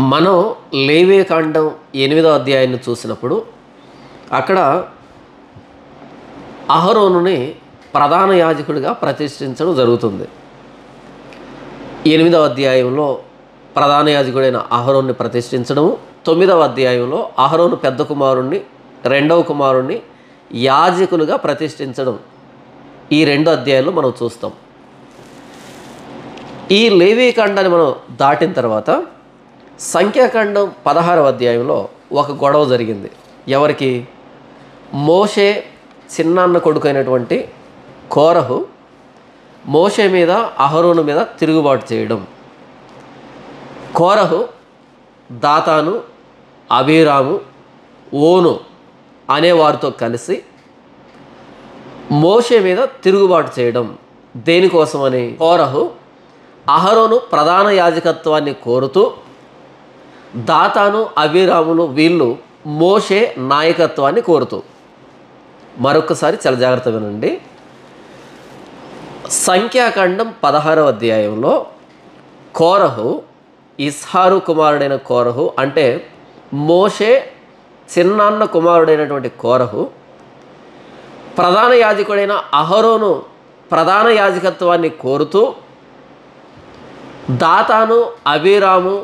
మనం లేవియకాండం 8వ అధ్యాయాన్ని చూసినప్పుడు అక్కడ అహరోనుని ప్రధాన యాజకుడిగా ప్రతిష్ఠించడం జరుగుతుంది. 8వ అధ్యాయంలో ప్రధాన యాజకుడైన అహరోన్ని ప్రతిష్ఠించడం, 9వ అధ్యాయంలో అహరోను పెద్ద కుమారుణ్ణి, రెండవ కుమారుణ్ణి యాజకులుగా ప్రతిష్ఠించడం, ఈ 2 అధ్యాయాలు మనం చూస్తాం. ఈ లేవియకాండాన్ని మనం దాటిన తర్వాత సంఖ్యాకాండం 16వ అధ్యాయంలో ఒక గొడవ జరిగింది. ఎవరికి? మోషే చిన్నాన్న కొడుకు అయినటువంటి కోరహు మోషే మీద, అహరోను మీద తిరుగుబాటు చేయడం. కోరహు దాతాను, అబీరాము, ఓను అనేవారితో కలిసి మోషే మీద తిరుగుబాటు చేయడం. దేనికోసమని? కోరహు అహరోను ప్రధాన యాజకత్వాన్ని కోరుతూ, దాతాను, అబీరాములు వీళ్ళు మోషే నాయకత్వాన్ని కోరుతూ. మరొకసారి చాలా జాగ్రత్త వినండి. సంఖ్యాకాండం 16వ అధ్యాయంలో కోరహు, ఇస్హారు కుమారుడైన కోరహు, అంటే మోషే చిన్నాన్న కుమారుడైనటువంటి కోరహు ప్రధాన యాజకుడైన అహరోను ప్రధాన యాజకత్వాన్ని కోరుతూ, దాతాను, అబీరాము,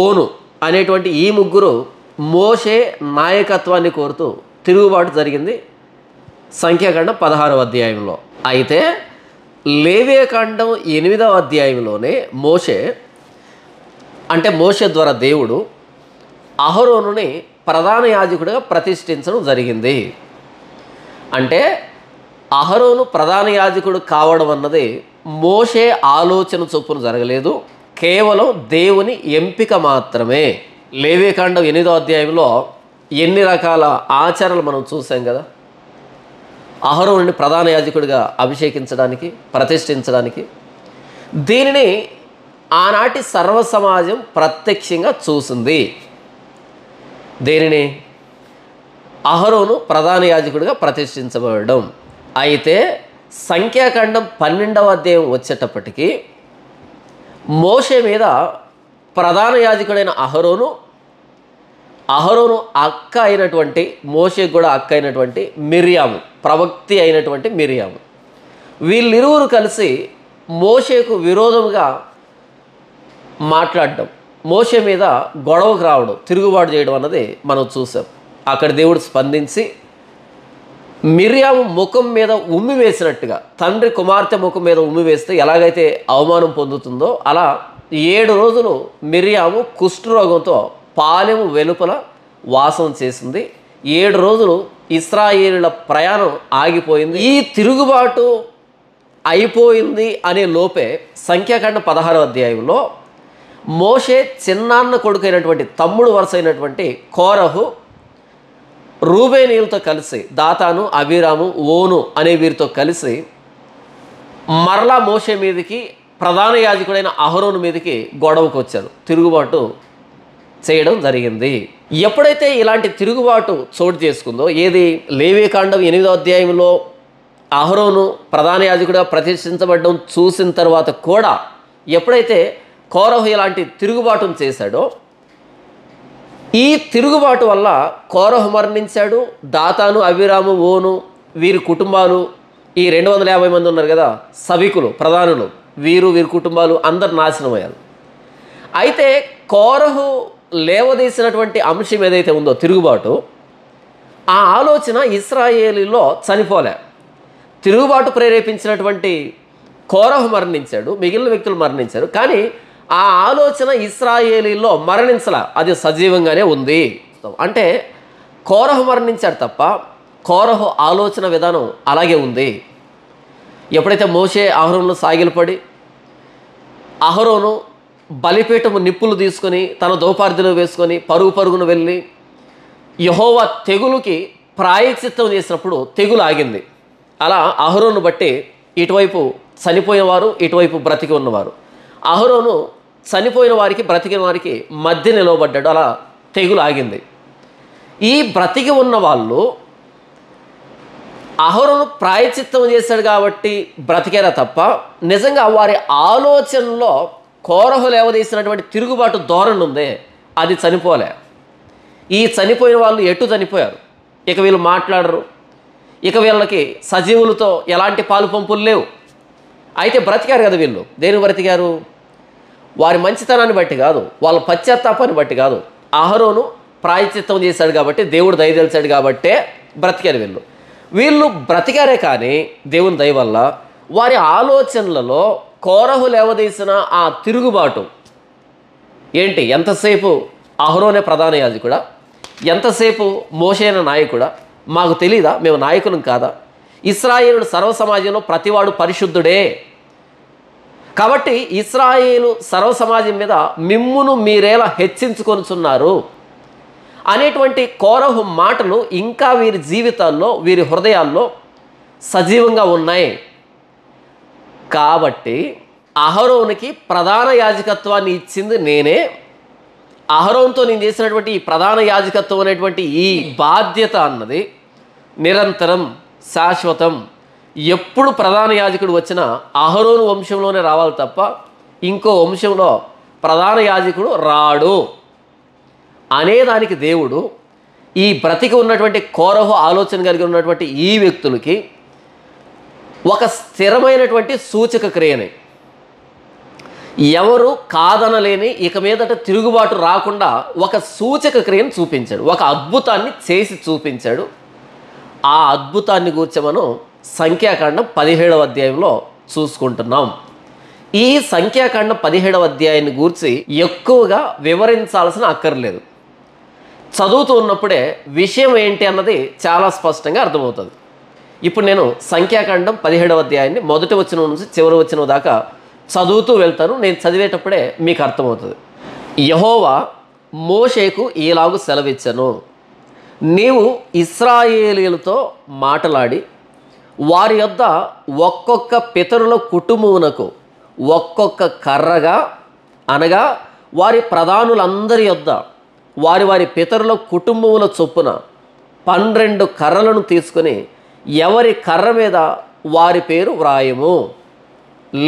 ఓను అనేటువంటి ఈ ముగ్గురు మోషే నాయకత్వాన్ని కోరుతూ తిరుగుబాటు జరిగింది సంఖ్యాకాండం 16వ అధ్యాయంలో. అయితే లేవియకాండం 8వ అధ్యాయంలోనే మోషే ద్వారా దేవుడు అహరోనుని ప్రధాన యాజకుడిగా ప్రతిష్ఠించడం జరిగింది. అంటే అహరోను ప్రధాన యాజకుడు కావడం అన్నది మోషే ఆలోచన చొప్పున జరగలేదు, కేవలం దేవుని ఎంపిక మాత్రమే. లేవియకాండం 8వ అధ్యాయంలో ఎన్ని రకాల ఆచారాలు మనం చూసాం కదా. అహరోనుని ప్రధాన యాజకుడిగా అభిషేకించడానికి, ప్రతిష్ఠించడానికి. దీనిని ఆనాటి సర్వ సమాజం ప్రత్యక్షంగా చూసింది. దేనిని? అహరోను ప్రధాన యాజకుడిగా ప్రతిష్ఠించబడడం. అయితే సంఖ్యాకాండం 12వ అధ్యాయం వచ్చేటప్పటికి మోషే మీద ప్రధాన యాజకుడైన అహరోను అక్క అయినటువంటి, మోషేకు కూడా అక్క అయినటువంటి మిర్యాము, ప్రవక్తి అయినటువంటి మిర్యాము, వీళ్ళిరువురు కలిసి మోషేకు విరోధముగా మాట్లాడడం, మోషే మీద గొడవకు రావడం, తిరుగుబాటు చేయడం అన్నది మనం చూసాం. అక్కడ దేవుడు స్పందించి మిర్యాము ముఖం మీద ఉమ్మి వేసినట్టుగా, తండ్రి కుమార్తె ముఖం మీద ఉమ్మి వేస్తే ఎలాగైతే అవమానం పొందుతుందో అలా 7 రోజులు మిర్యాము కుష్ఠరోగంతో పాలెము వెలుపల వాసం చేసింది. 7 రోజులు ఇశ్రాయేలుల ప్రయాణం ఆగిపోయింది. ఈ తిరుగుబాటు అయిపోయింది అనే లోపే సంఖ్యాకాండం 16వ అధ్యాయంలో మోషే చిన్నాన్న కొడుకైనటువంటి, తమ్ముడు వరుస అయినటువంటి కోరహు రూబేనీయులతో కలిసి, దాతాను, అబీరాము, ఓను అనే వీరితో కలిసి మరలా మోషే మీదకి, ప్రధాన యాజకుడైన అహరోను మీదకి గొడవకు వచ్చారు, తిరుగుబాటు చేయడం జరిగింది. ఎప్పుడైతే ఇలాంటి తిరుగుబాటు చోటు చేసుకుందో, ఏది లేవియకాండం 8వ అధ్యాయంలో అహరోను ప్రధాన యాజకుడిగా ప్రతిష్ఠించబడడం చూసిన తర్వాత కూడా ఎప్పుడైతే కోరహు ఇలాంటి తిరుగుబాటును చేశాడో, ఈ తిరుగుబాటు వల్ల కోరహు మరణించాడు. దాతాను, అబీరాము, ఓను వీరి కుటుంబాలు, ఈ 250 మంది ఉన్నారు కదా సభికులు, ప్రధానులు, వీరి కుటుంబాలు అందరు నాశనం అయ్యారు. అయితే కోరహు లేవదీసినటువంటి అంశం ఏదైతే ఉందో తిరుగుబాటు, ఆ ఆలోచన ఇశ్రాయేలీలో చనిపోలే. తిరుగుబాటు ప్రేరేపించినటువంటి కోరహు మరణించాడు, మిగిలిన వ్యక్తులు మరణించారు, కానీ ఆ ఆలోచన ఇశ్రాయేలీలో మరణించలా, అది సజీవంగానే ఉంది. అంటే కోరహు మరణించాడు తప్ప కోరహు ఆలోచన విధానం అలాగే ఉంది. ఎప్పుడైతే మోషే అహరోనులో సాగిలపడి, అహరోను బలిపీఠము నిప్పులు తీసుకొని తన దోపార్దిలో వేసుకొని పరుగున వెళ్ళి యెహోవా తెగులుకి ప్రాయశ్చిత్తం చేసినప్పుడు తెగులు ఆగింది. అలా అహరోను బట్టి ఇటువైపు చనిపోయినవారు, ఇటువైపు బ్రతికి ఉన్నవారు. అహరోను చనిపోయిన వారికి, బ్రతికిన వారికి మధ్య నిలవబడ్డాడు. అలా తెగులు ఆగింది. ఈ బ్రతికి ఉన్న వాళ్ళు అహరోను ప్రాయశ్చిత్తం చేశాడు కాబట్టి బ్రతికారా తప్ప నిజంగా వారి ఆలోచనలో కోరహు లేవదీసినటువంటి తిరుగుబాటు ధోరణి ఉంది, అది చనిపోలే. ఈ చనిపోయిన వాళ్ళు ఎటు చనిపోయారు, ఇక వీళ్ళు మాట్లాడరు, ఇక వీళ్ళకి సజీవులతో ఎలాంటి పాలు పంపులు లేవు. అయితే బ్రతికారు కదా వీళ్ళు. దేని బ్రతికారు? వారి మంచితనాన్ని బట్టి కాదు, వాళ్ళ పశ్చాత్తాపాన్ని బట్టి కాదు. అహరోను ప్రాయశ్చిత్తం చేశాడు కాబట్టి, దేవుడు దయ తెలిసాడు కాబట్టే బ్రతికారు వీళ్ళు. వీళ్ళు బ్రతికారే కానీ దేవుని దయ వల్ల వారి ఆలోచనలలో కోరహు లేవదీసిన ఆ తిరుగుబాటు ఏంటి? ఎంతసేపు అహరోనే ప్రధాన యాజకుడా, ఎంతసేపు మోషేన నాయకుడా, మాకు తెలీదా, మేము నాయకులం కాదా? ఇశ్రాయేలు సర్వ సమాజంలో ప్రతివాడు పరిశుద్ధుడే కాబట్టి ఇశ్రాయేలు సర్వ సమాజం మీద మిమ్మును మీరేలా హెచ్చించుకొనుచున్నారు అనేటువంటి కోరహు మాటలు ఇంకా వీరి జీవితాల్లో, వీరి హృదయాల్లో సజీవంగా ఉన్నాయి. కాబట్టి అహరోనుకి ప్రధాన యాజకత్వాన్ని ఇచ్చింది నేనే. అహరోన్తో నేను చేసినటువంటి ఈ ప్రధాన యాజకత్వం అనేటువంటి ఈ బాధ్యత అన్నది నిరంతరం, శాశ్వతం. ఎప్పుడు ప్రధాన యాజకుడు వచ్చినా అహరోను వంశంలోనే రావాలి తప్ప ఇంకో వంశంలో ప్రధాన యాజకుడు రాడు అనేదానికి దేవుడు ఈ బ్రతికి ఉన్నటువంటి కోరహు ఆలోచన కలిగి ఉన్నటువంటి ఈ వ్యక్తులకి ఒక స్థిరమైనటువంటి సూచక క్రియని, ఎవరు కాదనలేని, ఇక మీదట తిరుగుబాటు రాకుండా ఒక సూచక క్రియను చూపించాడు, ఒక అద్భుతాన్ని చేసి చూపించాడు. ఆ అద్భుతాన్ని గురించి మనం సంఖ్యాకాండం 17వ అధ్యాయంలో చూసుకుంటున్నాం. ఈ సంఖ్యాకాండం 17వ అధ్యాయాన్ని గురించి ఎక్కువగా వివరించాల్సిన అక్కర్లేదు. చదువుతూ ఉన్నప్పుడే విషయం ఏంటి అన్నది చాలా స్పష్టంగా అర్థమవుతుంది. ఇప్పుడు నేను సంఖ్యాకాండం 17వ అధ్యాయాన్ని మొదటి వచనం నుంచి చివరి వచనం దాకా చదువుతూ వెళ్తాను. నేను చదివేటప్పుడే మీకు అర్థమవుతుంది. యెహోవా మోషేకు ఈలాగు సెలవిచ్చెను, నీవు ఇశ్రాయేలీయులతో మాటలాడి వారి యొద్ద ఒక్కొక్క పితరుల కుటుంబమునకు ఒక్కొక్క కర్రగా, అనగా వారి ప్రధానులందరి యొద్ద వారి వారి పితరుల కుటుంబముల చొప్పున 12 కర్రలను తీసుకొని ఎవరి కర్ర మీద వారి పేరు వ్రాయము.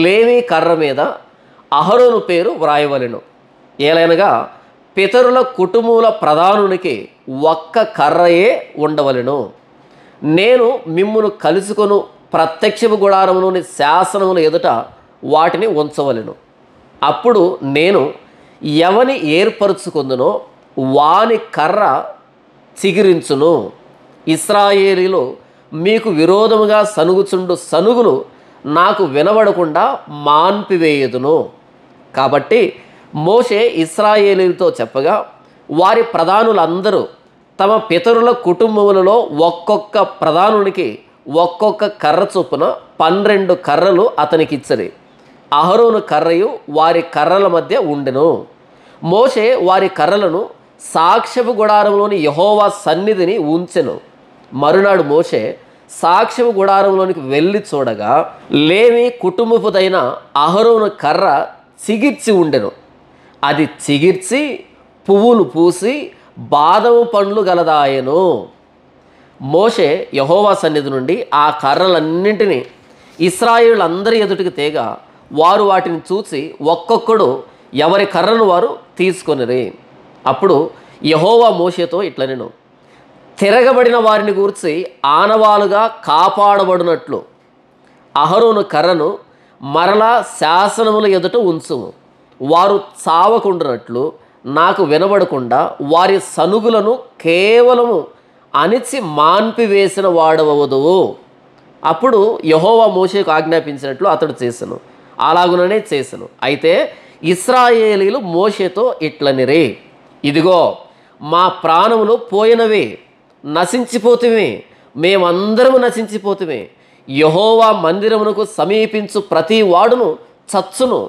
లేవి కర్ర మీద అహరోను పేరు వ్రాయవలెను. ఏలైనగా పితరుల కుటుంబముల ప్రధానునికి ఒక్క కర్రయే ఉండవలెను. నేను మిమ్మును కలుసుకొను ప్రత్యక్షపు గుడారములోని శాసనముల ఎదుట వాటిని ఉంచవలెను. అప్పుడు నేను ఎవని ఏర్పరుచుకుందునో వాని కర్ర చిగిరించును. ఇశ్రాయేలీలు మీకు విరోధముగా సనుగుచుండు సనుగులు నాకు వినబడకుండా మాన్పివేయుదును. కాబట్టి మోషే ఇశ్రాయేలీలతో చెప్పగా వారి ప్రధానులందరూ తమ పితరుల కుటుంబములలో ఒక్కొక్క ప్రధానునికి ఒక్కొక్క కర్ర చొప్పున 12 కర్రలు అతనికి ఇచ్చరి. అహరోను కర్రయు వారి కర్రల మధ్య ఉండెను. మోషే వారి కర్రలను సాక్ష్యపు గుడారంలోని యెహోవా సన్నిధిని ఉంచెను. మరునాడు మోషే సాక్ష్యపు గుడారంలోనికి వెళ్ళి చూడగా లేవి కుటుంబపుదైన అహరోను కర్ర చిగిర్చి ఉండెను. అది చిగిర్చి పువ్వులు పూసి బాదము పండ్లు గలదాయెను. మోషే యెహోవా సన్నిధి నుండి ఆ కర్రలన్నింటినీ ఇశ్రాయేలులందరి ఎదుటికి తేగా వారు వాటిని చూసి ఒక్కొక్కడు ఎవరి కర్రను వారు తీసుకొనిరి. అప్పుడు యెహోవా మోషేతో ఇట్లనెను, తిరగబడిన వారిని గూర్చి ఆనవాలుగా కాపాడబడినట్లు అహరోను కర్రను మరలా శాసనముల ఎదుట ఉంచుము. వారు చావకుండానట్లు నాకు వినబడకుండా వారి సనుగులను కేవలము అణిచి మాన్పివేసిన వాడవదువు. అప్పుడు యెహోవా మోషేకు ఆజ్ఞాపించినట్లు అతడు చేసెను, అలాగుననే చేసెను. అయితే ఇశ్రాయేలీలు మోషేతో ఇట్లనిరి, ఇదిగో మా ప్రాణములు పోయినవి, నశించిపోతుమే, మేమందరము నశించిపోతుమే. యెహోవా మందిరమునకు సమీపించు ప్రతి వాడును చచ్చును,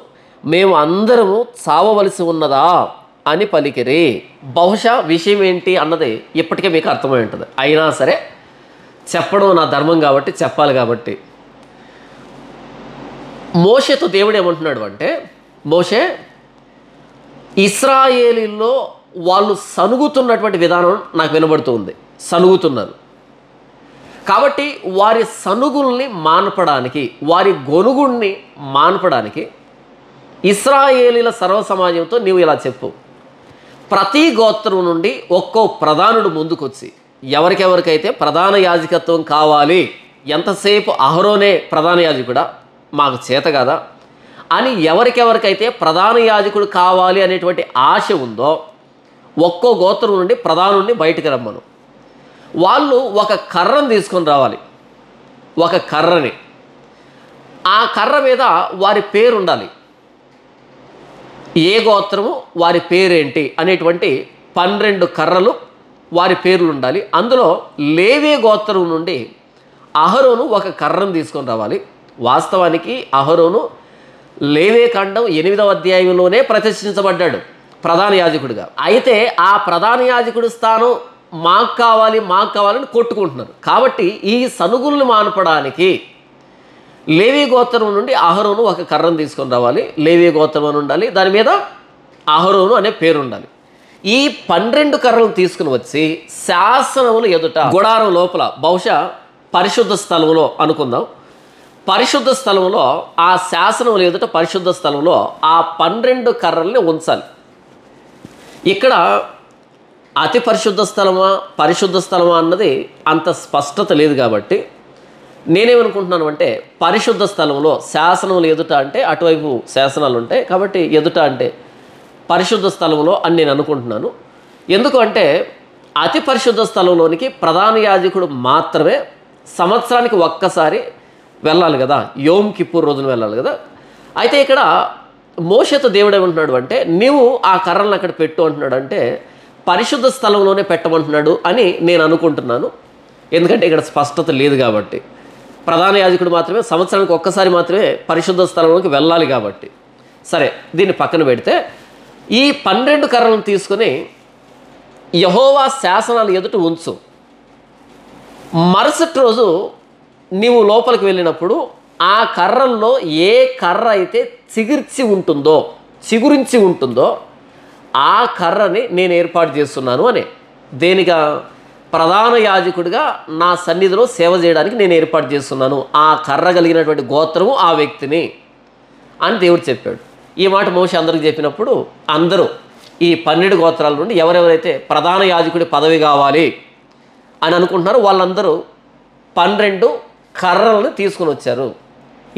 మేము అందరము చావవలసి ఉన్నదా అని పలికిరి. బహుశా విషయం ఏంటి అన్నది ఇప్పటికే మీకు అర్థమై ఉంటుంది. అయినా సరే చెప్పడం నా ధర్మం కాబట్టి చెప్పాలి. కాబట్టి మోషేతో దేవుడు ఏమంటున్నాడు అంటే, మోషే, ఇశ్రాయేలీల్లో వాళ్ళు సనుగుతున్నటువంటి విధానం నాకు వినబడుతుంది. సనుగుతున్నారు కాబట్టి వారి సనుగుల్ని మాన్పడానికి, వారి గొనుగుణ్ణి మాన్పడానికి ఇశ్రాయేలీల సర్వ సమాజంతో నీవు ఇలా చెప్పు, ప్రతి గోత్రం నుండి ఒక్కో ప్రధానుడు ముందుకొచ్చి ఎవరికెవరికైతే ప్రధాన యాజకత్వం కావాలి, ఎంతసేపు అహరోనే ప్రధాన యాజకుడా, మాకు చేత కదా అని ఎవరికెవరికైతే ప్రధాన యాజకుడు కావాలి అనేటువంటి ఆశ ఉందో ఒక్కో గోత్రం నుండి ప్రధానుడిని బయటికి రమ్మను. వాళ్ళు ఒక కర్రను తీసుకొని రావాలి. ఒక కర్రని, ఆ కర్ర మీద వారి పేరు ఉండాలి. ఏ గోత్రము వారి పేరేంటి అనేటువంటి 12 కర్రలు వారి పేర్లు ఉండాలి. అందులో లేవీ గోత్రం నుండి అహరోను ఒక కర్రను తీసుకొని రావాలి. వాస్తవానికి అహరోను లేవీ కాండం 8వ అధ్యాయంలోనే ప్రతిష్ఠించబడ్డాడు ప్రధాన యాజకుడిగా. అయితే ఆ ప్రధాన యాజకుడి స్థానం మాకు కావాలని కొట్టుకుంటున్నారు. కాబట్టి ఈ సనుగుల్ని మానపడానికి లేవీ గోత్రం నుండి అహరోను ఒక కర్రను తీసుకొని రావాలి. లేవీ గోత్రం అని ఉండాలి, దాని మీద అహరోను అనే పేరు ఉండాలి. ఈ 12 కర్రలను తీసుకుని వచ్చి శాసనములు ఎదుట గుడారం లోపల, బహుశా పరిశుద్ధ స్థలంలో అనుకుందాం, పరిశుద్ధ స్థలంలో ఆ శాసనములు ఎదుట పరిశుద్ధ స్థలంలో ఆ 12 కర్రల్ని ఉంచాలి. ఇక్కడ అతి పరిశుద్ధ స్థలమా పరిశుద్ధ స్థలమా అన్నది అంత స్పష్టత లేదు. కాబట్టి నేనేమనుకుంటున్నాను అంటే పరిశుద్ధ స్థలంలో శాసనములు ఎదుట అంటే అటువైపు శాసనాలు ఉంటాయి కాబట్టి ఎదుట అంటే పరిశుద్ధ స్థలంలో అని నేను అనుకుంటున్నాను. ఎందుకు అంటే అతి పరిశుద్ధ స్థలంలోనికి ప్రధాన యాజకుడు మాత్రమే సంవత్సరానికి ఒక్కసారి వెళ్ళాలి కదా, యోమ్ కిప్పూర్ రోజున వెళ్ళాలి కదా. అయితే ఇక్కడ మోషేతో దేవుడు ఏమంటున్నాడు అంటే నీవు ఆ కర్రలను అక్కడ పెట్టు అంటున్నాడు. అంటే పరిశుద్ధ స్థలంలోనే పెట్టమంటున్నాడు అని నేను అనుకుంటున్నాను. ఎందుకంటే ఇక్కడ స్పష్టత లేదు కాబట్టి, ప్రధాన యాజకుడు మాత్రమే సంవత్సరానికి ఒక్కసారి మాత్రమే పరిశుద్ధ స్థలంలోకి వెళ్ళాలి కాబట్టి. సరే, దీన్ని పక్కన పెడితే ఈ 12 కర్రలను తీసుకొని యెహోవా శాసనాలు ఎదుట ఉంచు. మరుసటి రోజు నీవు లోపలికి వెళ్ళినప్పుడు ఆ కర్రల్లో ఏ కర్ర అయితే చిగురించి ఉంటుందో ఆ కర్రని నేను ఏర్పాటు చేస్తున్నాను అని. దేనిగా? ప్రధాన యాజకుడిగా నా సన్నిధిలో సేవ చేయడానికి నేను ఏర్పాటు చేస్తున్నాను. ఆ కర్ర కలిగినటువంటి గోత్రము ఆ వ్యక్తిని అని దేవుడు చెప్పాడు. ఈ మాట మోషే అందరికి చెప్పినప్పుడు అందరూ ఈ 12 గోత్రాల నుండి ఎవరెవరైతే ప్రధాన యాజకుడి పదవి కావాలి అని అనుకుంటున్నారో వాళ్ళందరూ 12 కర్రలను తీసుకొని వచ్చారు.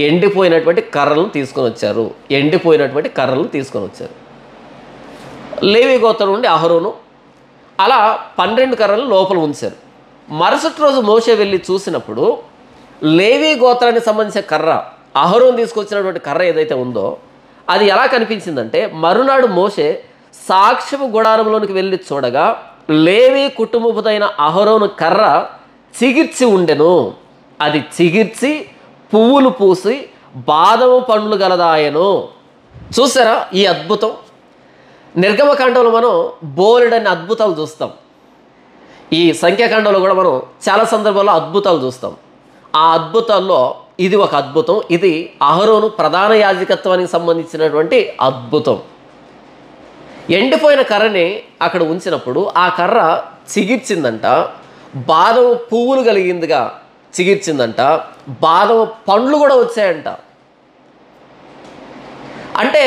ఎండిపోయినటువంటి కర్రలను తీసుకొని వచ్చారు. లేవీ గోత్రం నుండి అహరోను అలా 12 కర్రలు లోపల ఉంచారు. మరుసటి రోజు మోషే వెళ్ళి చూసినప్పుడు లేవీ గోత్రానికి సంబంధించిన కర్ర, అహరోను తీసుకొచ్చినటువంటి కర్ర ఏదైతే ఉందో అది ఎలా కనిపించిందంటే, మరునాడు మోషే సాక్ష్యపు గుడారంలోనికి వెళ్ళి చూడగా లేవీ కుటుంబపుదైన అహరోను కర్ర చిగిర్చి ఉండెను. అది చిగిర్చి పువ్వులు పూసి బాదము పండ్లు గలదాయను. చూసారా ఈ అద్భుతం? నిర్గమకాండంలో మనం బోలెడన్ని అద్భుతాలు చూస్తాం. ఈ సంఖ్యాకాండంలో కూడా మనం చాలా సందర్భాల్లో అద్భుతాలు చూస్తాం. ఆ అద్భుతాల్లో ఇది ఒక అద్భుతం. ఇది అహరోను ప్రధాన యాజకత్వానికి సంబంధించినటువంటి అద్భుతం. ఎండిపోయిన కర్రని అక్కడ ఉంచినప్పుడు ఆ కర్ర చిగిర్చిందంట, బాదం పువ్వులు కలిగిందిగా చిగిర్చిందంట, బాదం పండ్లు కూడా వచ్చాయంట. అంటే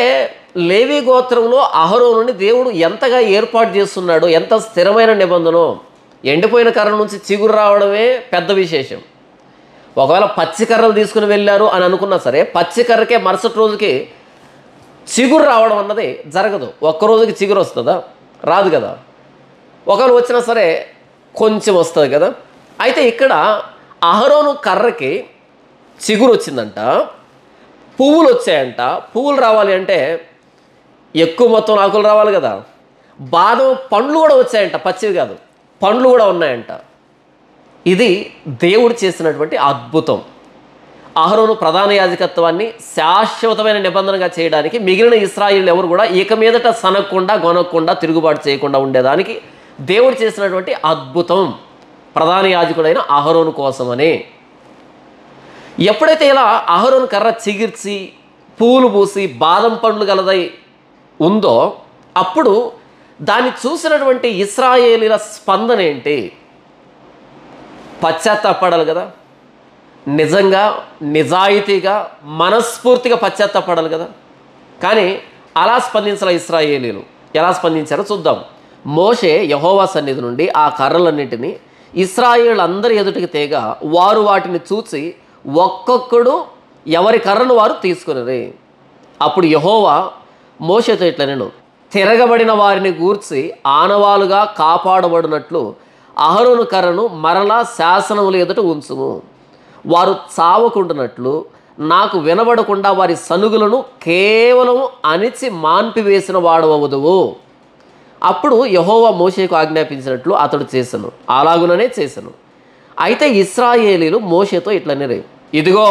లేవీ గోత్రంలో అహరోనుని దేవుడు ఎంతగా ఏర్పాటు చేస్తున్నాడో, ఎంత స్థిరమైన నిబంధనో. ఎండిపోయిన కర్ర నుంచి చిగురు రావడమే పెద్ద విశేషం. ఒకవేళ పచ్చి కర్రలు తీసుకుని వెళ్ళారు అని అనుకున్నా సరే, పచ్చి కర్రకే మరుసటి రోజుకి చిగురు రావడం అన్నది జరగదు. ఒక్కరోజుకి చిగురు వస్తుందా? రాదు కదా. ఒకవేళ వచ్చినా సరే కొంచెం వస్తుంది కదా. అయితే ఇక్కడ అహరోను కర్రకి చిగురు వచ్చిందంట, పువ్వులు వచ్చాయంట. పువ్వులు రావాలి అంటే ఎక్కువ మొత్తం ఆకులు రావాలి కదా. బాదం పండ్లు కూడా వచ్చాయంట, పచ్చివి కాదు, పండ్లు కూడా ఉన్నాయంట. ఇది దేవుడు చేసినటువంటి అద్భుతం. అహరోను ప్రధాన యాజకత్వాన్ని శాశ్వతమైన నిబంధనగా చేయడానికి మిగిలిన ఇశ్రాయేలు ఎవరు కూడా ఇక మీదట సనగకుండా గొనకుండా తిరుగుబాటు చేయకుండా ఉండేదానికి దేవుడు చేసినటువంటి అద్భుతం ప్రధాన యాజకుడైన అహరోను కోసమని. ఎప్పుడైతే ఇలా అహరోను కర్ర చిగిర్చి పూలు పూసి బాదం పండ్లు గలదై ఉందో అప్పుడు దాన్ని చూసినటువంటి ఇశ్రాయేలీల స్పందన ఏంటి? పశ్చాత్తాపడాలి కదా. నిజంగా నిజాయితీగా మనస్ఫూర్తిగా పశ్చాత్తాపడాలి కదా. కానీ అలా స్పందించాల ఇశ్రాయేలీలు. ఎలా స్పందించారో చూద్దాం. మోషే యెహోవా సన్నిధి నుండి ఆ కర్రలన్నింటినీ ఇశ్రాయేలు ఎదుటికి తేగా వారు వాటిని చూసి ఒక్కొక్కడు ఎవరి కర్రను వారు తీసుకునిరి. అప్పుడు యెహోవా మోషేతో ఇట్లా నేను తిరగబడిన వారిని గూర్చి ఆనవాలుగా కాపాడబడినట్లు అహరోను కర్రను మరలా శాసనముల ఎదుట ఉంచుము. వారు చావకుండానట్లు నాకు వినబడకుండా వారి సనుగులను కేవలం అణిచి మాన్పివేసిన వాడవదువు. అప్పుడు యెహోవా మోషేకు ఆజ్ఞాపించినట్లు అతడు చేసెను, అలాగుననే చేసెను. అయితే ఇశ్రాయేలీలు మోషేతో ఇట్లనిరి, ఇదిగో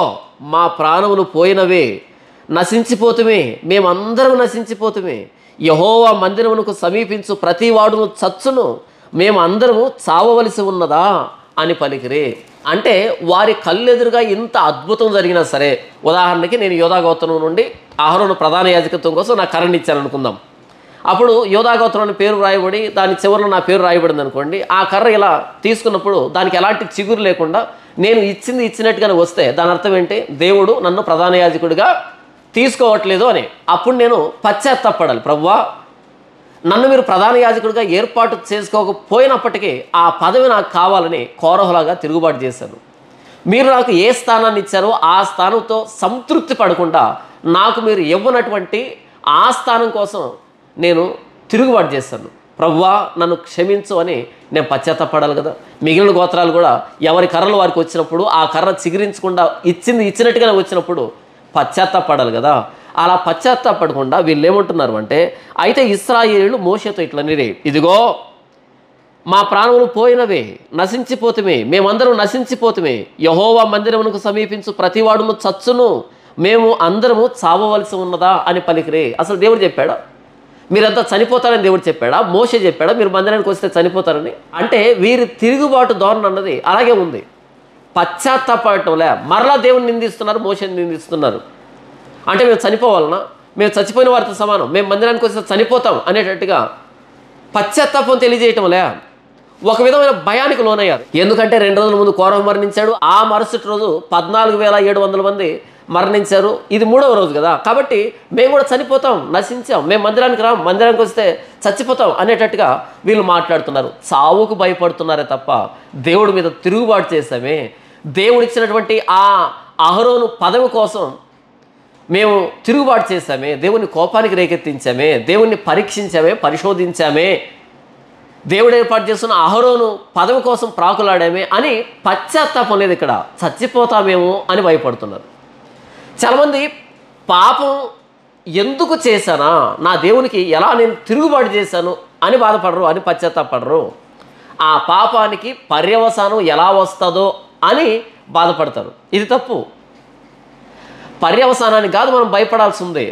మా ప్రాణములు పోయినవే, నశించిపోతుమే, మేమందరం నశించిపోతుమే. యెహోవా మందిరమునకు సమీపించు ప్రతి వాడును చచ్చును, మేము అందరము చావవలసి ఉన్నదా అని పలికిరి. అంటే వారి కళ్ళెదురుగా ఇంత అద్భుతం జరిగినా సరే, ఉదాహరణకి నేను యోధాగోత్రం నుండి అహరోను ప్రధాన యాజకత్వం కోసం నా కర్రని ఇచ్చాను అనుకుందాం. అప్పుడు యోధాగోత్రం అని పేరు రాయబడి దాని చివరిలో నా పేరు రాయబడింది అనుకోండి. ఆ కర్ర ఇలా తీసుకున్నప్పుడు దానికి ఎలాంటి చిగురు లేకుండా నేను ఇచ్చింది ఇచ్చినట్టుగానే వస్తే దాని అర్థం ఏంటి? దేవుడు నన్ను ప్రధాన యాజకుడిగా తీసుకోవట్లేదు అని. అప్పుడు నేను పశ్చాత్తాపడాలి, ప్రభువా నన్ను మీరు ప్రధాన యాజకుడిగా ఏర్పాటు చేసుకోకపోయినప్పటికీ ఆ పదవి నాకు కావాలని కోరహులాగా తిరుగుబాటు చేశాను. మీరు నాకు ఏ స్థానాన్ని ఇచ్చారో ఆ స్థానంతో సంతృప్తి పడకుండా నాకు మీరు ఇవ్వనటువంటి ఆ స్థానం కోసం నేను తిరుగుబాటు చేశాను. ప్రభువా నన్ను క్షమించు అని నేను పశ్చాత్తాపడాలి కదా. మిగిలిన గోత్రాలు కూడా ఎవరి కర్రలు వారికి వచ్చినప్పుడు ఆ కర్ర చిగురించకుండా ఇచ్చింది ఇచ్చినట్టుగానే వచ్చినప్పుడు పశ్చాత్తాపడాలి కదా. అలా పశ్చాత్తాపడకుండా వీళ్ళు ఏమంటున్నారు అంటే, అయితే ఇశ్రాయేలీయులు మోషేతో ఇట్లనిరి, ఇదిగో మా ప్రాణములు పోయినవే, నశించిపోతుమే, మేమందరం నశించిపోతుమే. యెహోవా మందిరమునకు సమీపించు ప్రతివాడును చచ్చును, మేము అందరము చావవలసి ఉన్నదా అని పలికిరి. అసలు దేవుడు చెప్పాడా? మీరంతా చనిపోతారని దేవుడు చెప్పాడా? మోషే చెప్పాడా మీరు మందిరానికి వస్తే చనిపోతారని? అంటే వీరి తిరుగుబాటు ధోరణి అన్నది అలాగే ఉంది. పశ్చాత్తాపడటంలే మరలా దేవుని నిందిస్తున్నారు, మోషేని నిందిస్తున్నారు. అంటే మేము చనిపోవాలన్నా, మేము చచ్చిపోయిన వారితో సమానం, మేము మందిరానికి వస్తే చనిపోతాం అనేటట్టుగా పశ్చాత్తాపం తెలియజేయటంలే ఒక విధమైన భయానికి లోనయ్యారు. ఎందుకంటే 2 రోజుల ముందు కోరహు మరణించాడు, ఆ మరుసటి రోజు 14,700 మంది మరణించారు, ఇది 3వ రోజు కదా. కాబట్టి మేము కూడా చనిపోతాం, నశించాం, మేము మందిరానికి రాం, మందిరానికి వస్తే చచ్చిపోతాం అనేటట్టుగా వీళ్ళు మాట్లాడుతున్నారు. చావుకు భయపడుతున్నారే తప్ప దేవుడి మీద తిరుగుబాటు చేశామే. దేవుడిచ్చినటువంటి ఆ అహరోను పదవి కోసం మేము తిరుగుబాటు చేశామే, దేవుని కోపానికి రేకెత్తించామే, దేవుణ్ణి పరీక్షించామే, పరిశోధించామే, దేవుడు ఏర్పాటు చేస్తున్న అహరోను పదవి కోసం ప్రాకులాడామే అని పశ్చాత్తాపం లేదు. ఇక్కడ చచ్చిపోతామేమో అని భయపడుతున్నారు. చాలామంది పాపం ఎందుకు చేశానా, నా దేవునికి ఎలా నేను తిరుగుబాటు చేశాను అని బాధపడరు, అని పశ్చాత్తాపడరు. ఆ పాపానికి పర్యవసానం ఎలా వస్తుందో అని బాధపడతారు. ఇది తప్పు. పర్యవసానానికి కాదు మనం భయపడాల్సి ఉంది,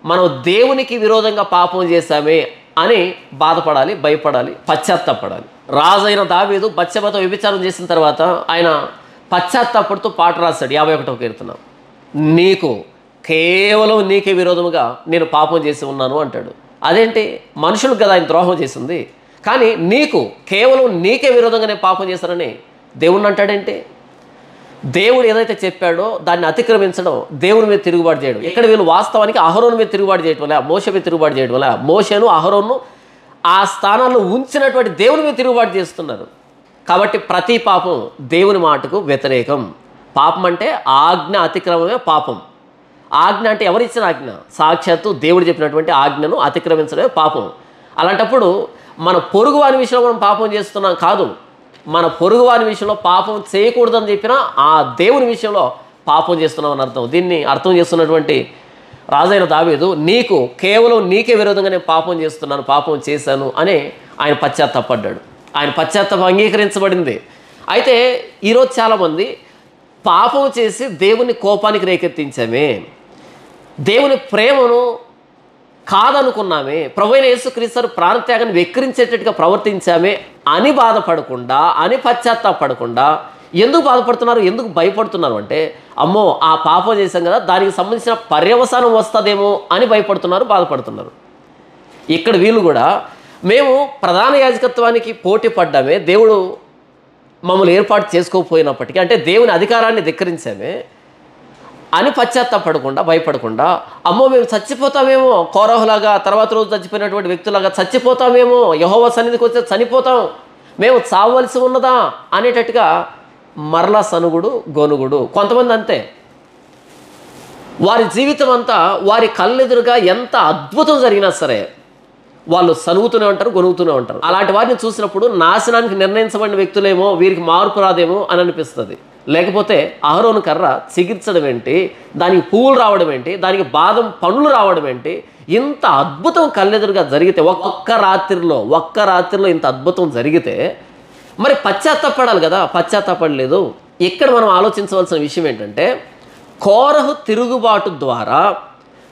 మనం దేవునికి విరోధంగా పాపం చేశామే అని బాధపడాలి, భయపడాలి, పశ్చాత్తాపడాలి. రాజైన దావీదు బత్షెబతో వ్యభిచారం చేసిన తర్వాత ఆయన పశ్చాత్తాపడుతూ పాట రాశాడు 51వ కీర్తన. నీకు కేవలం నీకే విరోధముగా నేను పాపం చేసి ఉన్నాను అంటాడు. అదేంటి? మనుషులకు కదా ఆయన ద్రోహం చేసింది, కానీ నీకు కేవలం నీకే విరోధంగా నేను పాపం చేశానని దేవుణ్ణి అంటాడేంటి? దేవుడు ఏదైతే చెప్పాడో దాన్ని అతిక్రమించడం, దేవుని మీద తిరుగుబాటు చేయడం. ఇక్కడ వీళ్ళు వాస్తవానికి అహరోను మీద తిరుగుబాటు చేయడం వల్ల, మోషే మీద తిరుగుబాటు చేయడం వల్ల, మోషేను అహరోను ఆ స్థానాల్లో ఉంచినటువంటి దేవుని మీద తిరుగుబాటు చేస్తున్నారు. కాబట్టి ప్రతి పాపం దేవుని మాటకు వ్యతిరేకం. పాపం అంటే ఆజ్ఞ అతిక్రమమే పాపం. ఆజ్ఞ అంటే ఎవరిచ్చిన ఆజ్ఞ? సాక్షాత్తు దేవుడు చెప్పినటువంటి ఆజ్ఞను అతిక్రమించడమే పాపం. అలాంటప్పుడు మన పొరుగు వారి విషయంలో మనం పాపం చేస్తున్నాం కాదు, మన పొరుగు వారి విషయంలో పాపం చేయకూడదని చెప్పినా ఆ దేవుని విషయంలో పాపం చేస్తున్నాం అని అర్థం. దీన్ని అర్థం చేస్తున్నటువంటి రాజైన దావీదు నీకు కేవలం నీకే విరోధంగా నేను పాపం చేస్తున్నాను, పాపం చేశాను అని ఆయన పశ్చాత్తాపడ్డాడు. ఆయన పశ్చాత్తాపం అంగీకరించబడింది. అయితే ఈరోజు చాలామంది పాపం చేసి దేవుని కోపానికి రేకెత్తించామే, దేవుని ప్రేమను కాదనుకున్నామే, ప్రభువైన యేసుక్రీస్తు ప్రాణత్యాగాన్ని వెక్కిరించేటట్టుగా ప్రవర్తించామే అని బాధపడకుండా, అని పశ్చాత్తాపడకుండా ఎందుకు బాధపడుతున్నారు, ఎందుకు భయపడుతున్నారు అంటే, అమ్మో ఆ పాపం చేశాం కదా దానికి సంబంధించిన పర్యవసానం వస్తుందేమో అని భయపడుతున్నారు, బాధపడుతున్నారు. ఇక్కడ వీళ్ళు కూడా మేము ప్రధాన యాజకత్వానికి పోటీ పడ్డామే, దేవుడు మమ్మల్ని ఏర్పాటు చేసుకోకపోయినప్పటికీ, అంటే దేవుని అధికారాన్ని ధిక్కరించామే, అని పశ్చాత్తాపడకుండా, భయపడకుండా, అమ్మో మేము చచ్చిపోతామేమో, కోరహులాగా తర్వాత రోజు చచ్చిపోయినటువంటి వ్యక్తులాగా చచ్చిపోతామేమో, యెహోవా సన్నిధికి వస్తే చనిపోతాం, మేము చావవలసి ఉన్నదా అనేటట్టుగా మరలా సనుగుడు, గొనుగుడు. కొంతమంది అంతే, వారి జీవితం అంతా వారి కళ్ళెదురుగా ఎంత అద్భుతం జరిగినా సరే వాళ్ళు సనుగుతూనే ఉంటారు, గొనుగుతూనే ఉంటారు. అలాంటి వారిని చూసినప్పుడు నాశనానికి నిర్ణయించబడిన వ్యక్తులేమో, వీరికి మార్పు రాదేమో అని అనిపిస్తుంది. లేకపోతే అహరోను కర్ర చిగిర్చడం ఏంటి, దానికి పువ్వులు రావడం ఏంటి, దానికి బాదం పండ్లు రావడం ఏంటి, ఇంత అద్భుతం కళ్ళెదురుగా జరిగితే, ఒక్క రాత్రిలో ఇంత అద్భుతం జరిగితే మరి పశ్చాత్తాపడాలి కదా, పశ్చాత్తాపడలేదు. ఇక్కడ మనం ఆలోచించవలసిన విషయం ఏంటంటే, కోరహు తిరుగుబాటు ద్వారా